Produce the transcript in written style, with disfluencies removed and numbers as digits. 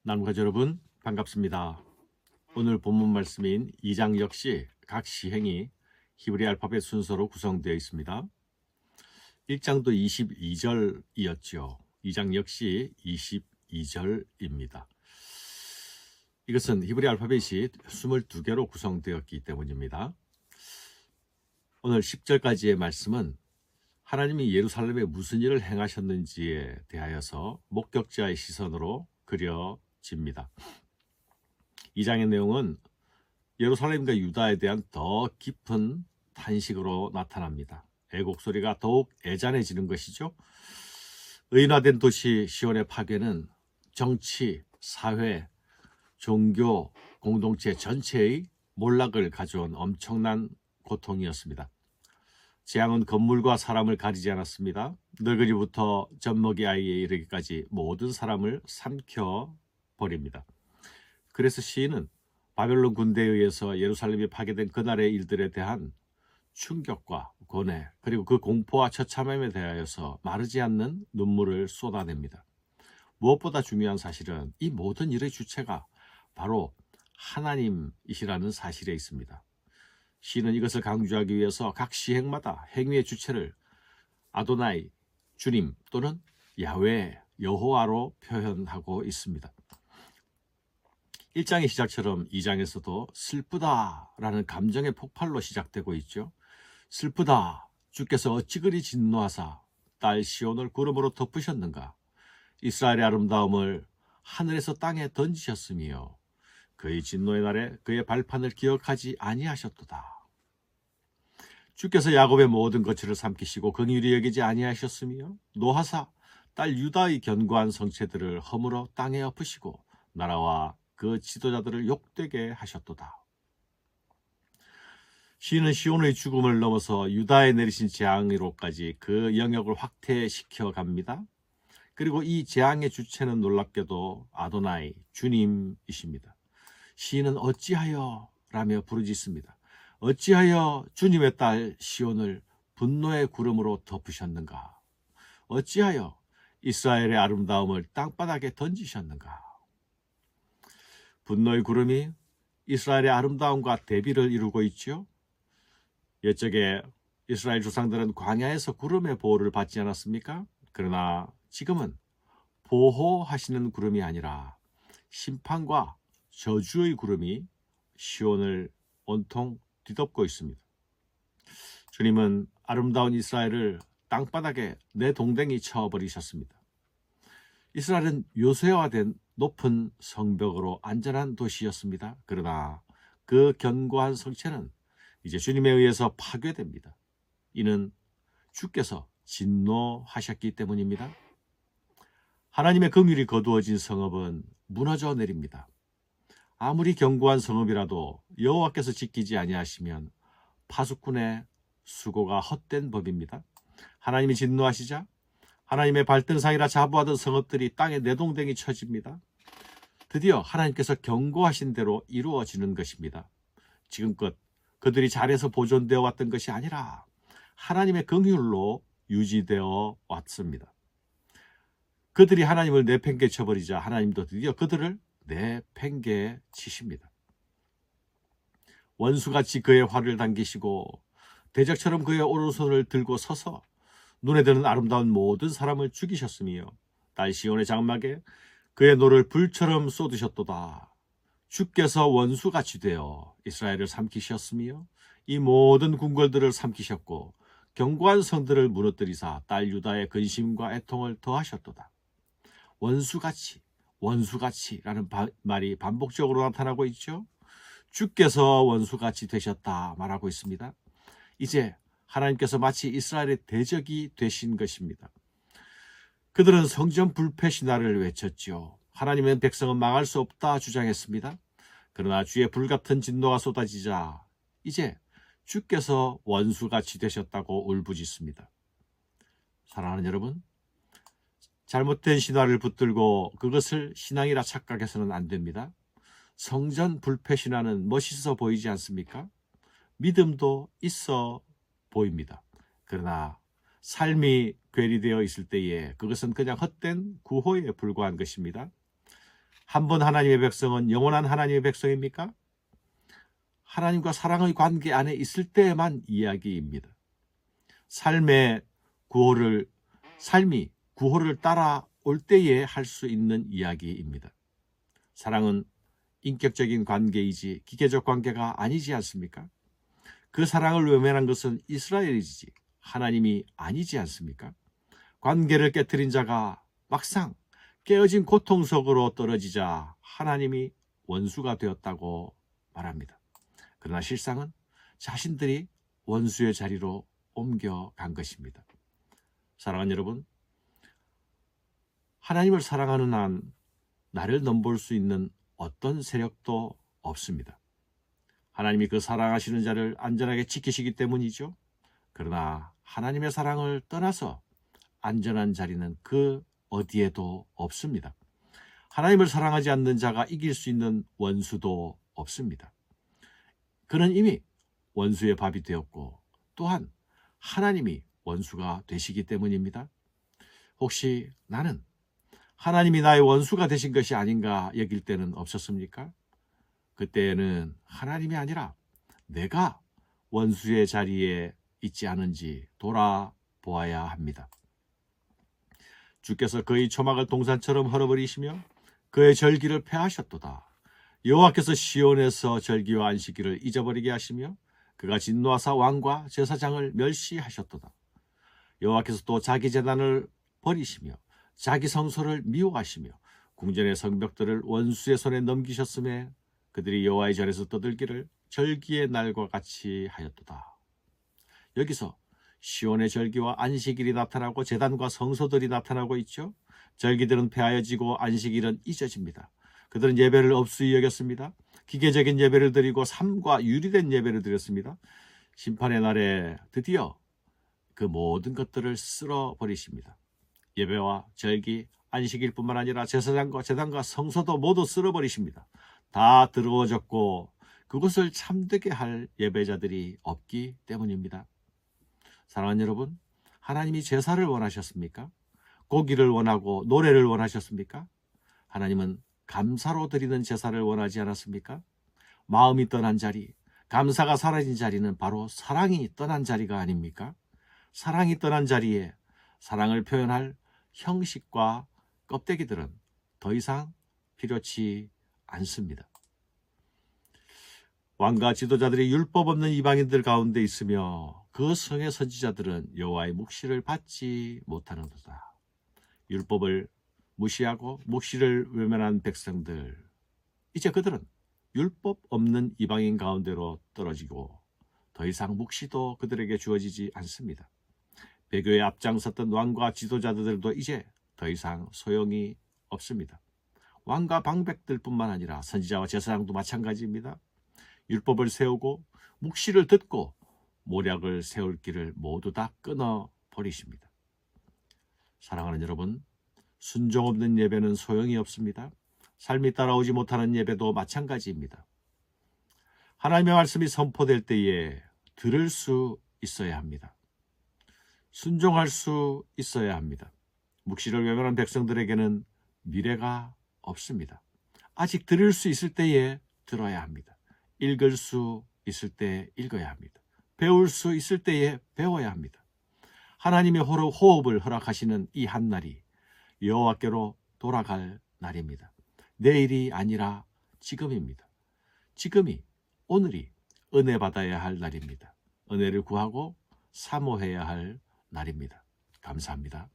나눔가 여러분 반갑습니다. 오늘 본문 말씀인 2장 역시 각 시행이 히브리 알파벳 순서로 구성되어 있습니다. 1장도 22절이었죠. 2장 역시 22절입니다. 이것은 히브리 알파벳이 22개로 구성되었기 때문입니다. 오늘 10절까지의 말씀은 하나님이 예루살렘에 무슨 일을 행하셨는지에 대하여서 목격자의 시선으로 그려집니다. 2장의 내용은 예루살렘과 유다에 대한 더 깊은 탄식으로 나타납니다. 애곡 소리가 더욱 애잔해지는 것이죠. 의인화된 도시 시온의 파괴는 정치, 사회, 종교, 공동체 전체의 몰락을 가져온 엄청난 고통이었습니다. 재앙은 건물과 사람을 가리지 않았습니다. 늙은이부터 젖먹이 아이에 이르기까지 모든 사람을 삼켜버립니다. 그래서 시인은 바벨론 군대에 의해서 예루살렘이 파괴된 그날의 일들에 대한 충격과 고뇌, 그리고 그 공포와 처참함에 대하여서 마르지 않는 눈물을 쏟아냅니다. 무엇보다 중요한 사실은 이 모든 일의 주체가 바로 하나님이시라는 사실에 있습니다. 시인은 이것을 강조하기 위해서 각 시행마다 행위의 주체를 아도나이, 주님 또는 야훼, 여호와로 표현하고 있습니다. 1장의 시작처럼 2장에서도 슬프다라는 감정의 폭발로 시작되고 있죠. 슬프다, 주께서 어찌 그리 진노하사 딸 시온을 구름으로 덮으셨는가. 이스라엘의 아름다움을 하늘에서 땅에 던지셨으며 그의 진노의 날에 그의 발판을 기억하지 아니하셨도다. 주께서 야곱의 모든 거처를 삼키시고 긍휼히 여기지 아니하셨으며 노하사 딸 유다의 견고한 성체들을 허물어 땅에 엎으시고 나라와 그 지도자들을 욕되게 하셨도다. 시인은 시온의 죽음을 넘어서 유다에 내리신 재앙으로까지 그 영역을 확대시켜 갑니다. 그리고 이 재앙의 주체는 놀랍게도 아도나이, 주님이십니다. 시인은 어찌하여 라며 부르짖습니다. 어찌하여 주님의 딸 시온을 분노의 구름으로 덮으셨는가? 어찌하여 이스라엘의 아름다움을 땅바닥에 던지셨는가? 분노의 구름이 이스라엘의 아름다움과 대비를 이루고 있죠. 옛적에 이스라엘 조상들은 광야에서 구름의 보호를 받지 않았습니까? 그러나 지금은 보호하시는 구름이 아니라 심판과 저주의 구름이 시온을 온통 뒤덮고 있습니다. 주님은 아름다운 이스라엘을 땅바닥에 내동댕이 쳐버리셨습니다. 이스라엘은 요새화된 높은 성벽으로 안전한 도시였습니다. 그러나 그 견고한 성체는 이제 주님에 의해서 파괴됩니다. 이는 주께서 진노하셨기 때문입니다. 하나님의 긍휼이 거두어진 성읍은 무너져 내립니다. 아무리 견고한 성읍이라도 여호와께서 지키지 아니하시면 파수꾼의 수고가 헛된 법입니다. 하나님이 진노하시자 하나님의 발등상이라 자부하던 성읍들이 땅에 내동댕이 쳐집니다. 드디어 하나님께서 경고하신 대로 이루어지는 것입니다. 지금껏 그들이 잘해서 보존되어 왔던 것이 아니라 하나님의 긍휼로 유지되어 왔습니다. 그들이 하나님을 내팽개쳐버리자 하나님도 드디어 그들을 내팽개치십니다. 원수같이 그의 활을 당기시고 대적처럼 그의 오른손을 들고 서서 눈에 드는 아름다운 모든 사람을 죽이셨으며 딸 시온의 장막에 그의 노를 불처럼 쏟으셨도다. 주께서 원수같이 되어 이스라엘을 삼키셨으며 이 모든 궁궐들을 삼키셨고 견고한 성들을 무너뜨리사 딸 유다의 근심과 애통을 더하셨도다. 원수같이라는 말이 반복적으로 나타나고 있죠. 주께서 원수같이 되셨다 말하고 있습니다. 이제 하나님께서 마치 이스라엘의 대적이 되신 것입니다. 그들은 성전 불패 신화를 외쳤죠. 하나님의 백성은 망할 수 없다 주장했습니다. 그러나 주의 불같은 진노가 쏟아지자 이제 주께서 원수같이 되셨다고 울부짖습니다. 사랑하는 여러분, 잘못된 신화를 붙들고 그것을 신앙이라 착각해서는 안 됩니다. 성전 불패 신화는 멋있어 보이지 않습니까? 믿음도 있어 보입니다. 그러나 삶이 괴리되어 있을 때에 그것은 그냥 헛된 구호에 불과한 것입니다. 한 번 하나님의 백성은 영원한 하나님의 백성입니까? 하나님과 사랑의 관계 안에 있을 때만 이야기입니다. 삶이 구호를 따라올 때에 할 수 있는 이야기입니다. 사랑은 인격적인 관계이지 기계적 관계가 아니지 않습니까? 그 사랑을 외면한 것은 이스라엘이지 하나님이 아니지 않습니까? 관계를 깨뜨린 자가 막상 깨어진 고통 속으로 떨어지자 하나님이 원수가 되었다고 말합니다. 그러나 실상은 자신들이 원수의 자리로 옮겨간 것입니다. 사랑하는 여러분, 하나님을 사랑하는 한 나를 넘볼 수 있는 어떤 세력도 없습니다. 하나님이 그 사랑하시는 자를 안전하게 지키시기 때문이죠. 그러나 하나님의 사랑을 떠나서 안전한 자리는 그 어디에도 없습니다. 하나님을 사랑하지 않는 자가 이길 수 있는 원수도 없습니다. 그는 이미 원수의 밥이 되었고 또한 하나님이 원수가 되시기 때문입니다. 혹시 나는 하나님이 나의 원수가 되신 것이 아닌가 여길 때는 없었습니까? 그때는 하나님이 아니라 내가 원수의 자리에 있지 않은지 돌아보아야 합니다. 주께서 그의 초막을 동산처럼 헐어버리시며 그의 절기를 폐하셨도다. 여호와께서 시온에서 절기와 안식일을 잊어버리게 하시며 그가 진노하사 왕과 제사장을 멸시하셨도다. 여호와께서 또 자기 제단을 버리시며 자기 성소를 미워하시며 궁전의 성벽들을 원수의 손에 넘기셨음에 그들이 여호와의 전에서 떠들기를 절기의 날과 같이 하였도다. 여기서 시온의 절기와 안식일이 나타나고 제단과 성소들이 나타나고 있죠. 절기들은 폐하여지고 안식일은 잊어집니다. 그들은 예배를 업수히 여겼습니다. 기계적인 예배를 드리고 삶과 유리된 예배를 드렸습니다. 심판의 날에 드디어 그 모든 것들을 쓸어버리십니다. 예배와 절기, 안식일뿐만 아니라 제사장과 제단과 성소도 모두 쓸어버리십니다. 다 더러워졌고 그것을 참되게 할 예배자들이 없기 때문입니다. 사랑하는 여러분, 하나님이 제사를 원하셨습니까? 고기를 원하고 노래를 원하셨습니까? 하나님은 감사로 드리는 제사를 원하지 않았습니까? 마음이 떠난 자리, 감사가 사라진 자리는 바로 사랑이 떠난 자리가 아닙니까? 사랑이 떠난 자리에 사랑을 표현할 형식과 껍데기들은 더 이상 필요치 않습니다. 왕과 지도자들이 율법 없는 이방인들 가운데 있으며 그 성의 선지자들은 여호와의 묵시를 받지 못하는도다. 율법을 무시하고 묵시를 외면한 백성들, 이제 그들은 율법 없는 이방인 가운데로 떨어지고 더 이상 묵시도 그들에게 주어지지 않습니다. 배교에 앞장섰던 왕과 지도자들도 이제 더 이상 소용이 없습니다. 왕과 방백들뿐만 아니라 선지자와 제사장도 마찬가지입니다. 율법을 세우고 묵시를 듣고 모략을 세울 길을 모두 다 끊어버리십니다. 사랑하는 여러분, 순종 없는 예배는 소용이 없습니다. 삶이 따라오지 못하는 예배도 마찬가지입니다. 하나님의 말씀이 선포될 때에 들을 수 있어야 합니다. 순종할 수 있어야 합니다. 묵시를 외면한 백성들에게는 미래가 없습니다. 아직 들을 수 있을 때에 들어야 합니다. 읽을 수 있을 때 읽어야 합니다. 배울 수 있을 때에 배워야 합니다. 하나님의 호흡을 허락하시는 이 한날이 여호와께로 돌아갈 날입니다. 내일이 아니라 지금입니다. 지금이, 오늘이 은혜 받아야 할 날입니다. 은혜를 구하고 사모해야 할 날입니다. 감사합니다.